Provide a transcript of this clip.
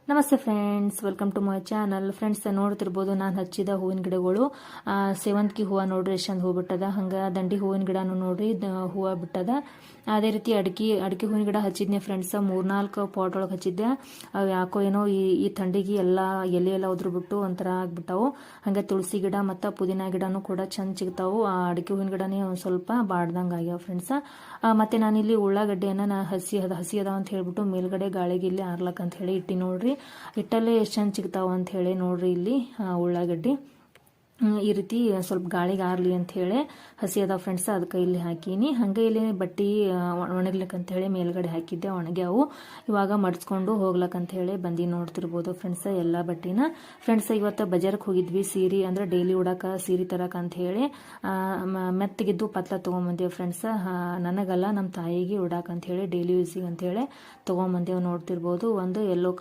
ನಮಸ್ತೆ friends, welcome to my channel. Friends, ನೋಡ್ತಿರ್ಬೋದು ನಾನು ಹಚ್ಚಿದ ಹೂವಿನ ಗಿಡಗಳು. ಸೇವಂತಿಗೆ ಹೂವು ನೋಡ್ರಿ ಎಷ್ಟೊಂದು ಹೂ ಬಿಟ್ಟದ. ಹಂಗೆ ದಂಡಿ ಹೂವಿನ ಗಿಡನೂ ನೋಡ್ರಿ ಹೂವು ಬಿಟ್ಟದ. ಅದೇ ರೀತಿ ಅಡಿಕೆ ಹೂವಿನ ಗಿಡ ಹಚ್ಚಿದ್ನೆ ಫ್ರೆಂಡ್ಸ್. 3-4 ಪಾಟ್ ಒಳಗೆ ಹಚ್ಚಿದ್ದೆ. ಅವು ಯಾಕೋ ಏನೋ ಈ ಥಂಡಿಗೆ ಎಲೆ ಎಲ್ಲ ಉದ್ರು ಬಿಟ್ಟು ಒಂಥರ ಆಗ್ಬಿಟ್ಟವು. ಹಾಗೆ ತುಳಸಿ ಗಿಡ ಮತ್ತು ಪುದೀನ ಗಿಡನೂ ಕೂಡ ಚಂದ ಸಿಗ್ತಾವು. ಅಡಿಕೆ ಹೂವಿನ ಗಿಡನೇ ಒಂದು ಸ್ವಲ್ಪ ಬಾಡ್ದಂಗೆ ಆಗ್ಯಾವ ಫ್ರೆಂಡ್ಸ್. ಮತ್ತು ನಾನಿಲ್ಲಿ ಉಳ್ಳಾಗಡ್ಡೆಯನ್ನು ಹಸಿ ಅದಾವ ಅಂತ ಹೇಳ್ಬಿಟ್ಟು ಮೇಲ್ಗಡೆ ಗಾಳಿಗೆ ಇಲ್ಲಿ ಆರ್ಲಕ್ ಅಂತ ಹೇಳಿ ಇಟ್ಟು ನೋಡ್ರಿ. ಇಟ್ಟಲ್ಲೇ ಎಷ್ಟು ಚಂದ ಸಿಗ್ತಾವ ಅಂತ ಹೇಳಿ ನೋಡ್ರಿ. ಇಲ್ಲಿ ಉಳ್ಳಾಗಡ್ಡಿ ಈ ರೀತಿ ಸ್ವಲ್ಪ ಗಾಳಿಗೆ ಆರ್ಲಿ ಅಂತ ಹೇಳಿ ಹಸಿ ಅದಾವ ಫ್ರೆಂಡ್ಸ್. ಅದಕ್ಕೆ ಇಲ್ಲಿ ಹಾಕೀನಿ. ಹಾಗೆ ಇಲ್ಲಿ ಬಟ್ಟೆ ಒಣಗ್ಲಿಕ್ಕಂತ ಹೇಳಿ ಮೇಲ್ಗಡೆ ಹಾಕಿದ್ದೆ. ಒಣಗ್ಯಾವು. ಇವಾಗ ಮಡ್ಸ್ಕೊಂಡು ಹೋಗ್ಲಕ್ಕಂತ ಹೇಳಿ ಬಂದು ನೋಡ್ತಿರ್ಬೋದು ಫ್ರೆಂಡ್ಸ್ ಎಲ್ಲ ಬಟ್ಟೆನ. ಫ್ರೆಂಡ್ಸ್, ಇವತ್ತು ಬಜಾರ್ಗೆ ಹೋಗಿದ್ವಿ. ಸೀರೆ ಅಂದ್ರೆ ಡೈಲಿ ಉಡಾಕ ಸೀರೆ ತರಕ ಅಂತ ಹೇಳಿ ಮೆತ್ತಗಿದ್ದು ಪತ್ಲ ತೊಗೊಂಬಂದೇವು ಫ್ರೆಂಡ್ಸ್. ನನಗಲ್ಲ, ನಮ್ಮ ತಾಯಿಗೆ ಉಡಾಕ ಅಂತ ಹೇಳಿ ಡೈಲಿ ಯೂಸಿಗೆ ಅಂತ ಹೇಳಿ ತೊಗೊಂಬಂದೇವು. ನೋಡ್ತಿರ್ಬೋದು ಒಂದು ಯೆಲ್ಲೋ